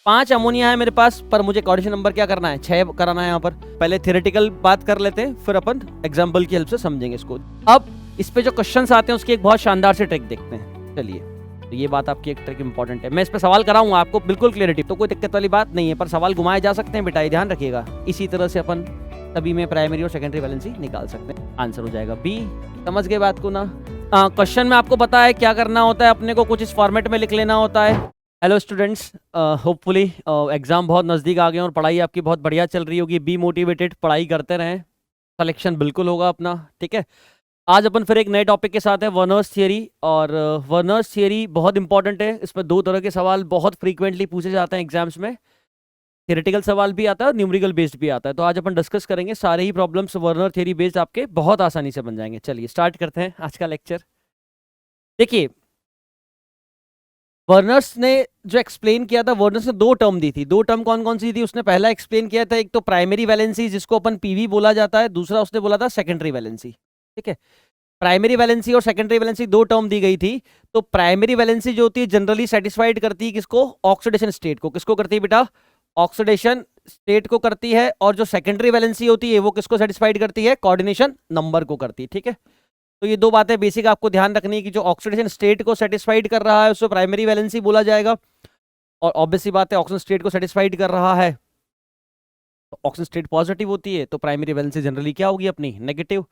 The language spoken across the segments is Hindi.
5 अमोनिया है मेरे पास, पर मुझे कोऑर्डिनेशन नंबर क्या करना है, 6 कराना है। यहाँ पर पहले थियोरेटिकल बात कर लेते हैं, फिर अपन एग्जाम्पल की हेल्प से समझेंगे इसको। अब इस पे जो क्वेश्चंस आते हैं उसकी एक बहुत शानदार से ट्रिक देखते हैं। चलिए, तो ये बात आपकी एक ट्रिक इंपॉर्टेंट है। मैं इस पे सवाल कराऊंगा आपको, बिल्कुल क्लियरिटी, तो कोई दिक्कत वाली बात नहीं है, पर सवाल घुमाए जा सकते हैं बेटा, ये ध्यान रखिएगा। इसी तरह से अपन सभी में प्राइमरी और सेकेंडरी वैलेंसी निकाल सकते हैं। आंसर हो जाएगा बी। समझ गए बात को ना? क्वेश्चन में आपको पता है क्या करना होता है, अपने को कुछ इस फॉर्मेट में लिख लेना होता है। हेलो स्टूडेंट्स, होपफुली एग्जाम बहुत नज़दीक आ गए और पढ़ाई आपकी बहुत बढ़िया चल रही होगी। बी मोटिवेटेड, पढ़ाई करते रहें, सिलेक्शन बिल्कुल होगा अपना, ठीक है। आज अपन फिर एक नए टॉपिक के साथ है, वर्नर्स थियरी। और वर्नर्स थियरी बहुत इंपॉर्टेंट है। इसमें 2 तरह के सवाल बहुत फ्रीक्वेंटली पूछे जाते हैं एग्जाम्स में। थियोरेटिकल सवाल भी आता है और न्यूमेरिकल बेस्ड भी आता है। तो आज अपन डिस्कस करेंगे सारे ही प्रॉब्लम्स वर्नर थियरी बेस्ड, आपके बहुत आसानी से बन जाएंगे। चलिए स्टार्ट करते हैं आज का लेक्चर। देखिए, वर्नर्स ने जो एक्सप्लेन किया था, वर्नर्स ने 2 टर्म दी थी। 2 टर्म कौन कौन सी थी उसने पहला एक्सप्लेन किया था? एक तो प्राइमरी वैलेंसी, जिसको अपन पीवी बोला जाता है, दूसरा उसने बोला था सेकेंडरी वैलेंसी, ठीक है। प्राइमरी वैलेंसी और सेकेंडरी वैलेंसी 2 टर्म दी गई थी। तो प्राइमरी वैलेंसी जो होती है जनरली सेटिस्फाइड करती है किसको? ऑक्सीडेशन स्टेट को। किसको करती है बेटा? ऑक्सीडेशन स्टेट को करती है। और जो सेकेंडरी वैलेंसी होती है वो किसको सेटिस्फाइड करती है? कोऑर्डिनेशन नंबर को करती है, ठीक है। तो ये 2 बातें बेसिक आपको ध्यान रखनी है कि जो ऑक्सीडेशन स्टेट को सेटिस्फाइड कर रहा है उसको प्राइमरी वैलेंसी बोला जाएगा। और ऑब्वियसली बात है, ऑक्सीजन स्टेट को सेटिस्फाइड कर रहा है तो ऑक्सीजन स्टेट पॉजिटिव होती है, तो प्राइमरी वैलेंसी जनरली क्या होगी अपनी? नेगेटिव।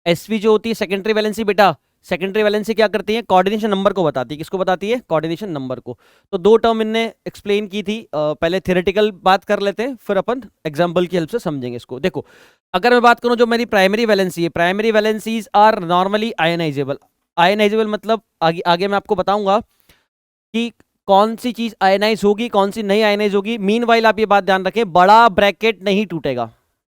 एसवी जो होती है सेकेंडरी वैलेंसी बेटा, सेकेंडरी वैलेंसी क्या करती है? कोऑर्डिनेशन नंबर को बताती है। किसको बताती है? कोऑर्डिनेशन नंबर को। तो 2 टर्म इनने एक्सप्लेन की थी। पहले थियोरेटिकल बात कर लेते हैं, फिर अपन एग्जांपल की हेल्प से समझेंगे इसको। देखो, अगर मैं बात करूं जो मेरी प्राइमरी वैलेंसी है, primary valencies are normally ionisable. Ionisable मतलब आगे मैं आपको बताऊंगा कि कौन सी चीज आयनाइज होगी, कौन सी नहीं आयनाइज होगी। मीनवाइल आप ये बात ध्यान रखें, बड़ा ब्रैकेट नहीं टूटेगा,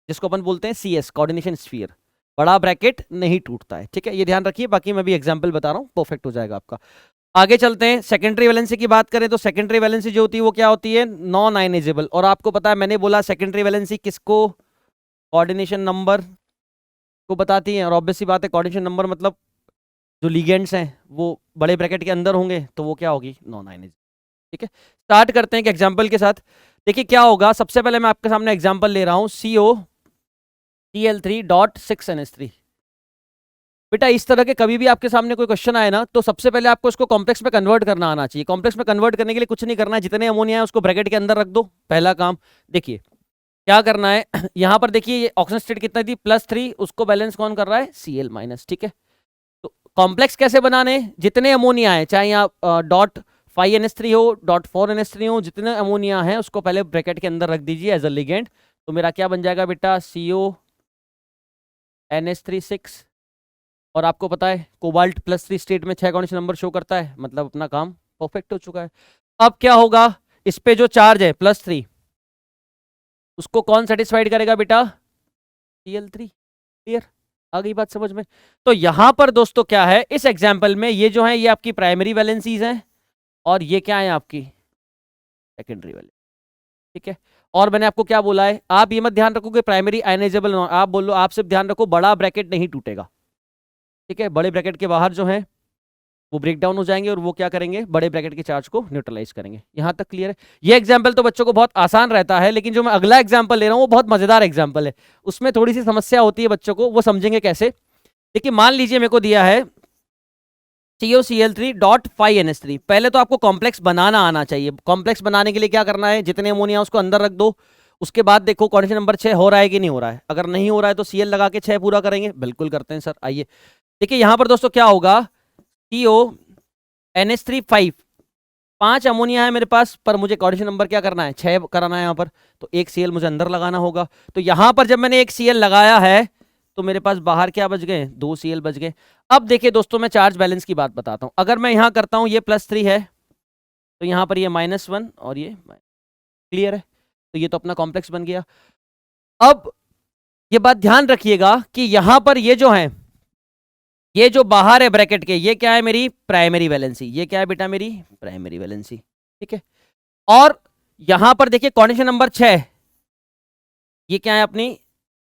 जिसको अपन बोलते हैं CS, कोऑर्डिनेशन स्फीयर। बड़ा ब्रैकेट नहीं टूटता है, ठीक है, ये ध्यान रखिए। बाकी मैं भी एग्जांपल बता रहा हूं, परफेक्ट हो जाएगा आपका। आगे चलते हैं। सेकेंडरी वैलेंसी की बात करें तो सेकेंडरी वैलेंसी जो होती है वो क्या होती है? Non ionisable. और आपको पता है, मैंने बोला सेकेंडरी वैलेंसी किसको? कोऑर्डिनेशन नंबर को बताती है। और ऑब्वियसली बात है, कोऑर्डिनेशन नंबर मतलब जो लिगेंड्स हैं वो बड़े ब्रैकेट के अंदर होंगे, तो वो क्या होगी? नॉन आयनाइजेबल, ठीक है। स्टार्ट करते हैं एक एग्जाम्पल के साथ। देखिए क्या होगा। सबसे पहले मैं आपके सामने एग्जाम्पल ले रहा हूं, COCl3.6NH3। बेटा इस तरह के कभी भी आपके सामने कोई क्वेश्चन आए ना, तो सबसे पहले आपको इसको कॉम्प्लेक्स में कन्वर्ट करना आना चाहिए। कॉम्प्लेक्स में कन्वर्ट करने के लिए कुछ नहीं करना है, जितने अमोनिया है उसको ब्रैकेट के अंदर रख दो, पहला काम। देखिए क्या करना है, यहां पर देखिए ये ऑक्सीजन स्टेट कितना थी? +3, उसको बैलेंस कौन कर रहा है? Cl-, ठीक है। तो कॉम्प्लेक्स कैसे बनाने? जितने अमोनिया है, चाहे यहाँ .5NH3 हो, .4NH3 हो, जितने अमोनिया है उसको पहले ब्रैकेट के अंदर रख दीजिए एज अ लिगेंड। तो मेरा क्या बन जाएगा बेटा? CONH3 6। और आपको पता है कोबाल्ट +3 स्टेट में 6 कोऑर्डिनेशन नंबर शो करता है, मतलब अपना काम परफेक्ट हो चुका है। अब क्या होगा, इस पे जो चार्ज है +3, उसको कौन सेटिस्फाइड करेगा बेटा? Cl3। क्लियर? आ गई बात समझ में? तो यहां पर दोस्तों क्या है, इस एग्जाम्पल में ये जो है ये आपकी प्राइमरी वैलेंसीज हैं और ये क्या है? आपकी सेकेंडरी वैलेंसी, ठीक है। और मैंने आपको क्या बोला है, आप ये मत ध्यान रखो कि प्राइमरी आयनाइजेबल, आप बोलो, आप सिर्फ ध्यान रखो बड़ा ब्रैकेट नहीं टूटेगा, ठीक है। बड़े ब्रैकेट के बाहर जो है वो ब्रेक डाउन हो जाएंगे और वो क्या करेंगे? बड़े ब्रैकेट के चार्ज को न्यूट्रलाइज करेंगे। यहां तक क्लियर है? ये एग्जांपल तो बच्चों को बहुत आसान रहता है, लेकिन जो मैं अगला एग्जांपल ले रहा हूं वो बहुत मजेदार एग्जांपल है। उसमें थोड़ी सी समस्या होती है बच्चों को, वो समझेंगे कैसे। देखिए मान लीजिए मेरे को दिया है COCl3.5NH3। पहले तो आपको कॉम्प्लेक्स बनाना आना चाहिए। कॉम्प्लेक्स बनाने के लिए क्या करना है? जितने अमोनिया उसको अंदर रख दो। उसके बाद देखो कोऑर्डिनेशन नंबर 6 हो रहा है कि नहीं हो रहा है। अगर नहीं हो रहा है तो Cl लगा के 6 पूरा करेंगे। बिल्कुल करते हैं सर, आइए देखिए यहां पर दोस्तों क्या होगा। CONH3 5 अमोनिया है मेरे पास, पर मुझे कोऑर्डिनेशन नंबर क्या करना है? 6 कराना है यहाँ पर। तो एक Cl मुझे अंदर लगाना होगा। तो यहां पर जब मैंने एक Cl लगाया है तो मेरे पास बाहर क्या बच गए? 2 Cl बच गए। अब देखिए दोस्तों, मैं चार्ज बैलेंस की बात बताता हूं। अगर मैं यहां करता हूं, ये +3 है तो यहां पर ये -1 और ये क्लियर है। तो ये तो अपना कॉम्प्लेक्स बन गया। अब ये बात ध्यान रखिएगा कि यहां पर ये जो है, ये जो बाहर है ब्रैकेट के, ये क्या है? मेरी प्राइमरी वैलेंसी। ये क्या है बेटा? मेरी प्राइमरी वैलेंसी, ठीक है। और यहां पर देखिए कोऑर्डिनेशन नंबर 6, ये क्या है? अपनी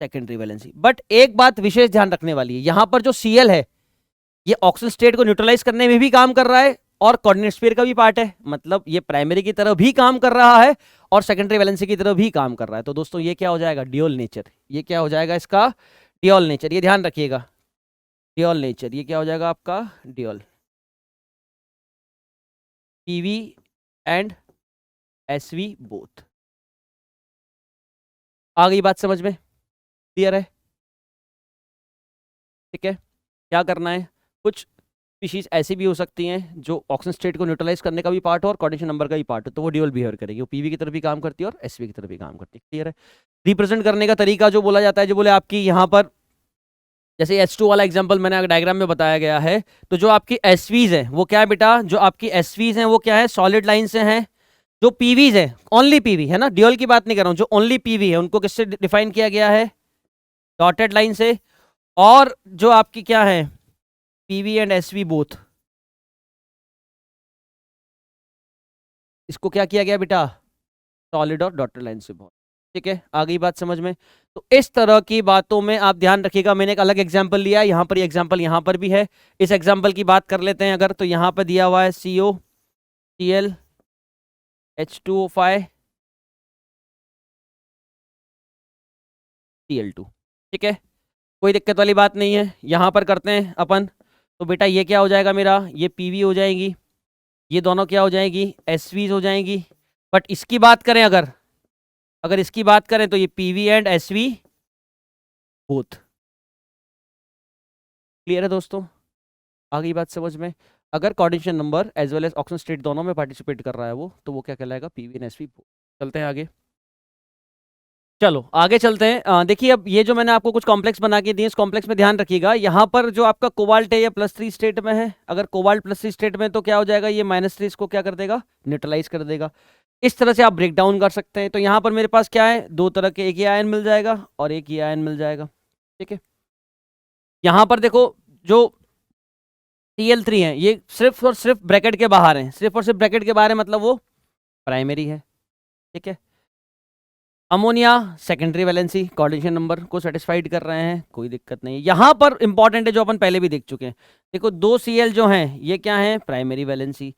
सेकेंडरी वैलेंसी। बट एक बात विशेष ध्यान रखने वाली है, यहां पर जो Cl है ये ऑक्सीजन स्टेट को न्यूट्रलाइज करने में भी काम कर रहा है और कोऑर्डिनेट स्फीयर का भी पार्ट है, मतलब ये प्राइमरी की तरह भी काम कर रहा है और सेकेंडरी वैलेंसी की तरह भी काम कर रहा है। तो दोस्तों ये क्या हो जाएगा, ड्यूअल नेचर। ये क्या हो जाएगा इसका, ड्यूअल नेचर। ये ध्यान रखिएगा, ड्यूअल नेचर। ये क्या हो जाएगा आपका, dual, PV and SV both. आ गई बात समझ में, क्लियर है? ठीक है, क्या करना है, कुछ स्पीशीज ऐसी भी हो सकती हैं जो ऑक्सीजन स्टेट को न्यूट्रलाइज करने का भी पार्ट हो और कोऑर्डिनेशन नंबर का भी पार्ट हो, तो वो ड्यूअल बिहेवियर करेगी, वो पीवी की तरफ भी काम करती है और एसवी की तरफ भी काम करती है। क्लियर है? रिप्रेजेंट करने का तरीका जो बोला जाता है, जो बोले आपकी यहाँ पर जैसे H2 वाला एग्जांपल मैंने डायग्राम में बताया गया है, तो जो आपकी एसवीज है वो क्या है बेटा, जो आपकी एसवीज हैं वो क्या है, सॉलिड लाइन से हैं। जो पीवीज है, ओनली पीवी है ना, ड्यूअल की बात नहीं कर रहा हूं, जो ओनली पीवी है उनको किससे डिफाइन किया गया है, डॉटेड लाइन से। और जो आपकी क्या है, पीवी एंड एसवी बोथ, इसको क्या किया गया बेटा, सॉलिड और डॉटेड लाइन से बहुत। ठीक है, आ गई बात समझ में? तो इस तरह की बातों में आप ध्यान रखिएगा। मैंने एक अलग एग्जांपल लिया है, यहाँ पर ये एग्जांपल यहाँ पर भी है। इस एग्जांपल की बात कर लेते हैं अगर, तो यहाँ पर दिया हुआ है CO Cl H2O5 Cl2। ठीक है, कोई दिक्कत वाली बात नहीं है। यहाँ पर करते हैं अपन, तो बेटा ये क्या हो जाएगा मेरा, ये पीवी हो जाएंगी, ये दोनों क्या हो जाएंगी, एसवीज हो जाएंगी। बट इसकी बात करें अगर, अगर इसकी बात करें तो ये PV and SV both. Clear है दोस्तों, आ गई बात समझ में? अगर coordination number as well as oxygen state दोनों में पार्टिसिपेट कर रहा है वो, तो वो क्या कहलाएगा, पीवी एंड एसवी बोथ। चलते हैं आगे, चलो आगे चलते हैं। देखिए अब ये जो मैंने आपको कुछ कॉम्प्लेक्स बना के दिए, इस कॉम्प्लेक्स में ध्यान रखिएगा, यहाँ पर जो आपका कोबाल्ट है ये +3 स्टेट में है। अगर कोबाल्ट +3 स्टेट में तो क्या हो जाएगा, ये -3 इसको क्या कर देगा, न्यूट्रलाइज कर देगा। इस तरह से आप ब्रेक डाउन कर सकते हैं। तो यहाँ पर मेरे पास क्या है, दो तरह के, एक ये आयन मिल जाएगा और एक ये आयन मिल जाएगा। ठीक है, यहाँ पर देखो जो Cl3 है ये सिर्फ और सिर्फ ब्रैकेट के बाहर है, सिर्फ और सिर्फ ब्रैकेट के बाहर है, मतलब वो प्राइमरी है। ठीक है, ammonia secondary valency, coordination number को सेटिस्फाइड कर रहे हैं, कोई दिक्कत नहीं है। यहां पर इंपॉर्टेंट है जो अपन पहले भी देख चुके हैं, देखो 2 Cl जो हैं ये क्या है, प्राइमरी वैलेंसी।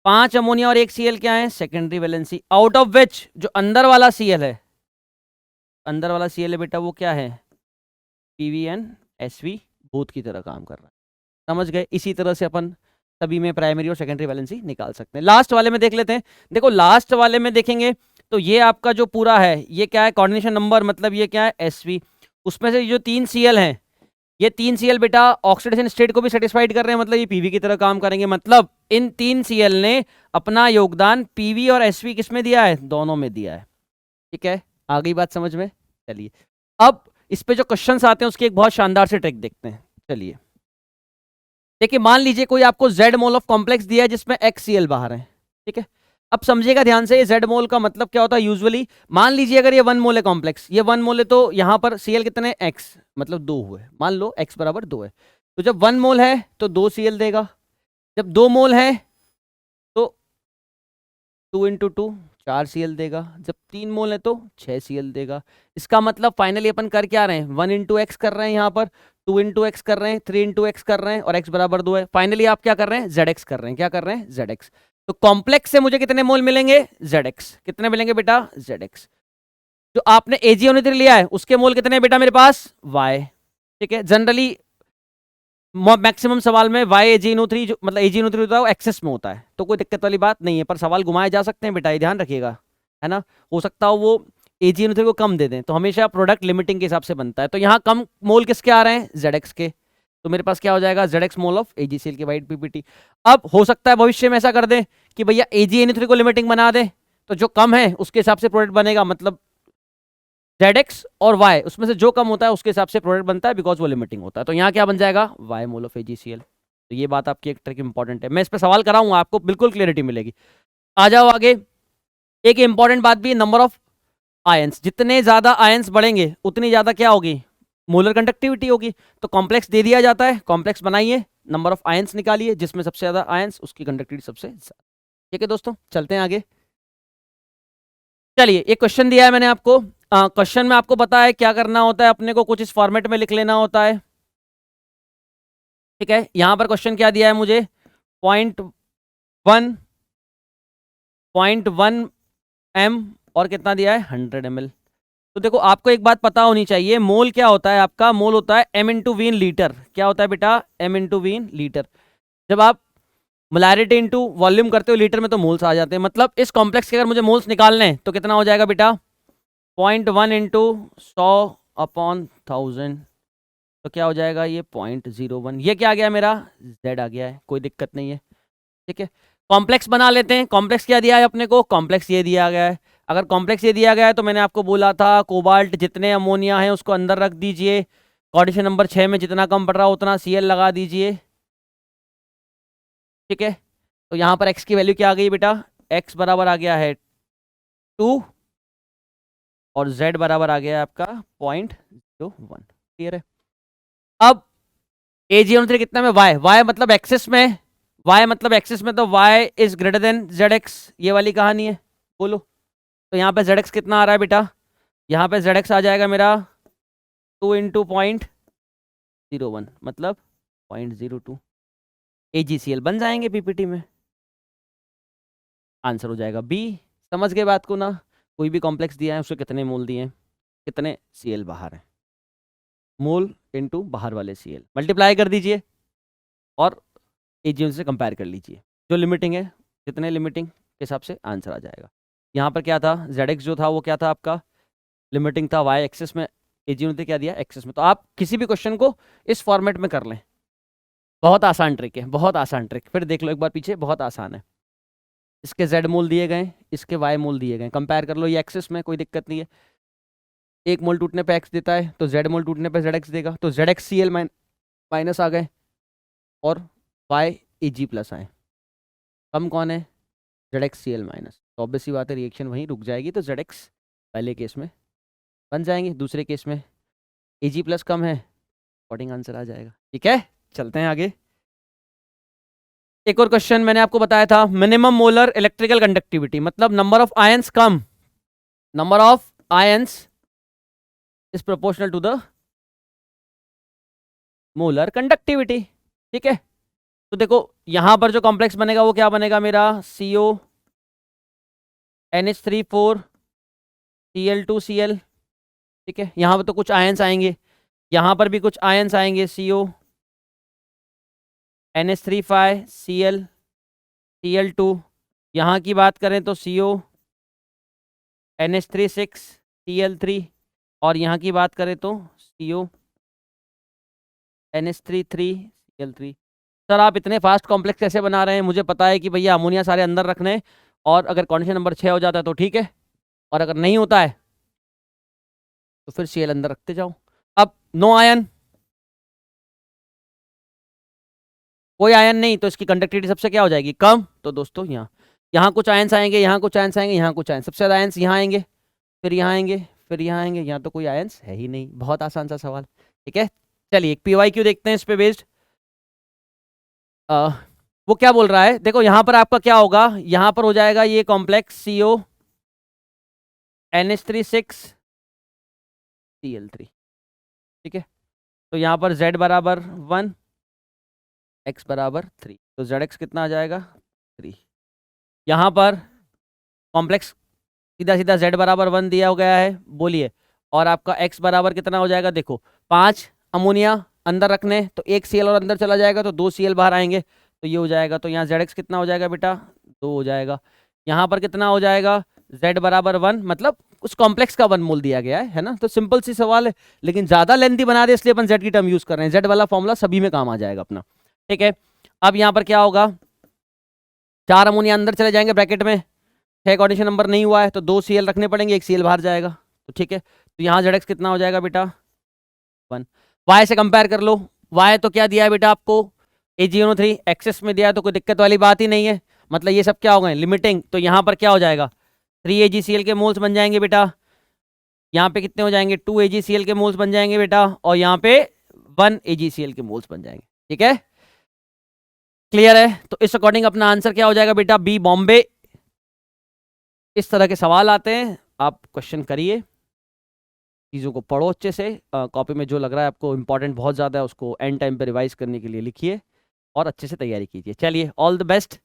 5 अमोनिया और 1 Cl क्या है, secondary valency. Out of which जो अंदर वाला Cl है, अंदर वाला Cl है बेटा वो क्या है, पीवी एंड एसवी बोथ की तरह काम कर रहा है। समझ गए? इसी तरह से अपन सभी में प्राइमरी और सेकेंडरी वैलेंसी निकाल सकते हैं। लास्ट वाले में देख लेते हैं। देखो लास्ट वाले में देखेंगे तो ये आपका जो पूरा है ये क्या है, कोऑर्डिनेशन नंबर, मतलब ये क्या है, एसवी। उसमें से जो 3 Cl हैं, ये 3 Cl बेटा ऑक्सीडेशन स्टेट को भी सेटिस्फाइड कर रहे हैं, मतलब ये पीवी की तरह काम करेंगे। मतलब इन 3 Cl ने अपना योगदान पीवी और एसवी किस में दिया है, दोनों में दिया है। ठीक है, आ गई बात समझ में? चलिए अब इस पे जो क्वेश्चंस आते हैं उसकी एक बहुत शानदार से ट्रिक देखते हैं। चलिए देखिए, मान लीजिए कोई आपको Z मोल ऑफ कॉम्प्लेक्स दिया है जिसमें x Cl बाहर है। ठीक है, अब समझिएगा ध्यान से, ये Z मोल का मतलब क्या होता है यूजुअली। मान लीजिए अगर ये 1 मोल है कॉम्प्लेक्स, ये 1 मोल है, तो यहाँ पर Cl कितने, x, मतलब 2 हुए। मान लो x बराबर 2 है, तो जब 1 मोल है तो 2 Cl देगा। जब 2 मोल है तो 2 × 2 4 Cl देगा। जब 3 मोल है तो 6 Cl देगा। इसका मतलब फाइनली अपन कर क्या रहे हैं, 1 × x कर रहे हैं, यहाँ पर 2 × x कर रहे हैं, 3 × x कर रहे हैं, और x बराबर 2 है। फाइनली आप क्या कर रहे हैं, zx कर रहे हैं। क्या कर रहे हैं, zx। तो कॉम्प्लेक्स से मुझे कितने मोल मिलेंगे, zx। कितने मिलेंगे बेटा, zx। जो आपने AgO3 लिया है उसके मोल कितने हैं बेटा मेरे पास, y। ठीक है, जनरली मैक्सिमम सवाल में YAgNO3 जो मतलब AgNO3 होता है वो एक्सेस में होता है, तो कोई दिक्कत वाली बात नहीं है, पर सवाल घुमाए जा सकते हैं बेटा, ये ध्यान रखिएगा, है ना। हो सकता हो वो AgNO3 को कम दे दें, तो हमेशा प्रोडक्ट लिमिटिंग के हिसाब से बनता है। तो यहाँ कम मोल किसके आ रहे हैं, ZX के। तो मेरे पास क्या हो जाएगा, ZX मोल ऑफ AgCl के वाइट PPT। अब हो सकता है भविष्य में ऐसा कर दें कि भैया AgNO3 को लिमिटिंग बना दें, तो जो कम है उसके हिसाब से प्रोडक्ट बनेगा, मतलब ZX और Y उसमें से जो कम होता है उसके हिसाब से प्रोडक्ट बनता है, बिकॉज वो लिमिटिंग होता है। तो यहाँ क्या बन जाएगा, Y मोल ऑफ AgCl। तो ये बात आपकी एक ट्रिक इंपॉर्टेंट है, मैं इस पर सवाल कराऊंगा, आपको बिल्कुल क्लियरिटी मिलेगी। आ जाओ आगे। एक इंपॉर्टेंट बात भी है, नंबर ऑफ आयंस। जितने ज्यादा आयंस बढ़ेंगे उतनी ज्यादा क्या होगी, मोलर कंडक्टिविटी होगी। तो कॉम्प्लेक्स दे दिया जाता है, कॉम्प्लेक्स बनाइए, नंबर ऑफ आयंस निकालिए, जिसमें सबसे ज्यादा आयंस उसकी कंडक्टिविटी सबसे ज्यादा। ठीक है दोस्तों, चलते हैं आगे। चलिए एक क्वेश्चन दिया है मैंने आपको, क्वेश्चन में आपको पता है क्या करना होता है, अपने को कुछ इस फॉर्मेट में लिख लेना होता है। ठीक है, यहां पर क्वेश्चन क्या दिया है मुझे, 1.1 m और कितना दिया है 100 ml। तो देखो आपको एक बात पता होनी चाहिए, मोल क्या होता है आपका, मोल होता है m into V in litre. क्या होता है बेटा, m into V in litre. जब आप मोलैरिटी इंटू वॉल्यूम करते हो लीटर में तो मोल्स आ जाते हैं। मतलब इस कॉम्प्लेक्स के अगर मुझे मोल्स निकालने हैं तो कितना हो जाएगा बेटा, 0.1 इंटू 100/1000। तो क्या हो जाएगा ये 0.01। ये क्या आ गया मेरा, z आ गया है, कोई दिक्कत नहीं है। ठीक है, कॉम्प्लेक्स बना लेते हैं। कॉम्प्लेक्स क्या दिया है अपने को, कॉम्प्लेक्स ये दिया गया है। अगर कॉम्प्लेक्स ये दिया गया है तो मैंने आपको बोला था कोबाल्ट जितने अमोनिया है उसको अंदर रख दीजिए, कंडीशन नंबर 6 में जितना कम पड़ रहा है उतना Cl लगा दीजिए। ठीक है, तो यहाँ पर x की वैल्यू क्या आ गई बेटा, x बराबर आ गया है 2 और z बराबर आ गया है आपका 0.01। क्लियर है। अब AgO3 कितना में, y मतलब एक्सिस में, y मतलब एक्सिस में, तो y is greater than zx, ये वाली कहानी है। बोलो, तो यहाँ पे zx कितना आ रहा है बेटा, यहाँ पे zx आ जाएगा मेरा 2 इंटू 0.01 मतलब 0.02 AgCl बन जाएंगे पीपीटी में। आंसर हो जाएगा बी। समझ गए बात को ना, कोई भी कॉम्प्लेक्स दिया है उसको कितने मोल दिए हैं, कितने Cl बाहर है, मोल इनटू बाहर वाले Cl मल्टीप्लाई कर दीजिए और AgO से कंपेयर कर लीजिए। जो लिमिटिंग है, कितने लिमिटिंग के हिसाब से आंसर आ जाएगा। यहाँ पर क्या था, ZX जो था वो क्या था आपका, लिमिटिंग था y एक्सिस में, AgO ने क्या दिया एक्सिस में। तो आप किसी भी क्वेश्चन को इस फॉर्मेट में कर लें, बहुत आसान ट्रिक है, बहुत आसान ट्रिक। फिर देख लो एक बार पीछे, बहुत आसान है। इसके Z मोल दिए गए, इसके Y मोल दिए गए, कंपेयर कर लो, ये एक्सिस में कोई दिक्कत नहीं है। एक मोल टूटने पे x देता है तो Z मोल टूटने पे ZX देगा, तो ZX Cl माइनस आ गए और y Ag प्लस आए। कम कौन है, ZX Cl माइनस। तो ऑब्वियस सी बात है रिएक्शन वहीं रुक जाएगी, तो ZX पहले केस में बन जाएंगे, दूसरे केस में Ag प्लस कम है, अकॉर्डिंग आंसर आ जाएगा। ठीक है, चलते हैं आगे। एक और क्वेश्चन मैंने आपको बताया था, मिनिमम मोलर इलेक्ट्रिकल कंडक्टिविटी, मतलब नंबर ऑफ आयंस कम, number of ions is proportional to the molar conductivity. ठीक है, तो देखो यहां पर जो कॉम्प्लेक्स बनेगा वो क्या बनेगा मेरा, CO NH3 Cl2Cl। ठीक है, यहां पर तो कुछ आयंस आएंगे, यहां पर भी कुछ आयंस आएंगे, CO NH3 Cl Cl2। यहां की बात करें तो CO NH3 Cl3, और यहाँ की बात करें तो CO NH3 Cl3। सर आप इतने फास्ट कॉम्प्लेक्स कैसे बना रहे हैं, मुझे पता है कि भैया अमोनिया सारे अंदर रखने हैं, और अगर कंडीशन नंबर 6 हो जाता है तो ठीक है, और अगर नहीं होता है तो फिर Cl अंदर रखते जाओ। अब नो आयन, कोई आयन नहीं, तो इसकी कंडक्टिविटी सबसे क्या हो जाएगी, कम। तो दोस्तों यहाँ कुछ आयंस आएंगे, यहाँ कुछ आयंस आएंगे, यहाँ कुछ आयंस, सबसे ज़्यादा आयंस यहाँ आएंगे, फिर यहाँ आएंगे, फिर यहाँ आएंगे, यहाँ तो कोई आयंस है ही नहीं। बहुत आसान सा सवाल। ठीक है, चलिए एक PYQ देखते हैं इस पे बेस्ड। वो क्या बोल रहा है, देखो यहाँ पर आपका क्या होगा, यहाँ पर हो जाएगा ये कॉम्प्लेक्स CO NH3 Cl3। ठीक है, तो यहाँ पर Z बराबर 1, X बराबर 3, तो ZX कितना आ जाएगा 3। यहाँ पर कॉम्प्लेक्स सीधा सीधा Z बराबर 1 दिया गया है, बोलिए, और आपका X बराबर कितना हो जाएगा, देखो 5 अमोनिया अंदर रखने, तो 1 Cl और अंदर चला जाएगा तो 2 Cl बाहर आएंगे, तो ये हो जाएगा। तो यहाँ ZX कितना हो जाएगा बेटा, 2 हो जाएगा। यहाँ पर कितना हो जाएगा, Z बराबर 1, मतलब उस कॉम्प्लेक्स का 1 मोल दिया गया है ना। तो सिंपल सी सवाल है, लेकिन ज़्यादा लेंथी बना दे इसलिए अपन Z की टर्म यूज़ कर रहे हैं। Z वाला फॉर्मूला सभी में काम आ जाएगा अपना। ठीक है, अब यहाँ पर क्या होगा, 4 अमोनिया अंदर चले जाएंगे ब्रैकेट में, 6 कंडीशन नंबर नहीं हुआ है तो 2 Cl रखने पड़ेंगे, 1 Cl बाहर जाएगा। तो ठीक है, तो यहाँ ZX कितना हो जाएगा बेटा 1। Y से कंपेयर कर लो, Y तो क्या दिया है बेटा आपको, AgO3 एक्सेस में दिया है, तो कोई दिक्कत वाली बात ही नहीं है। मतलब ये सब क्या हो गए, लिमिटिंग। तो यहाँ पर क्या हो जाएगा, 3 AgCl के मोल्स बन जाएंगे बेटा, यहाँ पे कितने हो जाएंगे, 2 AgCl के मोल्स बन जाएंगे बेटा, और यहाँ पे 1 AgCl के मोल्स बन जाएंगे। ठीक है, क्लियर है। तो इस अकॉर्डिंग अपना आंसर क्या हो जाएगा बेटा, बी बॉम्बे। इस तरह के सवाल आते हैं, आप क्वेश्चन करिए, चीज़ों को पढ़ो अच्छे से, कॉपी में जो लग रहा है आपको इंपॉर्टेंट बहुत ज़्यादा है उसको एंड टाइम पे रिवाइज करने के लिए लिखिए और अच्छे से तैयारी कीजिए। चलिए, ऑल द बेस्ट।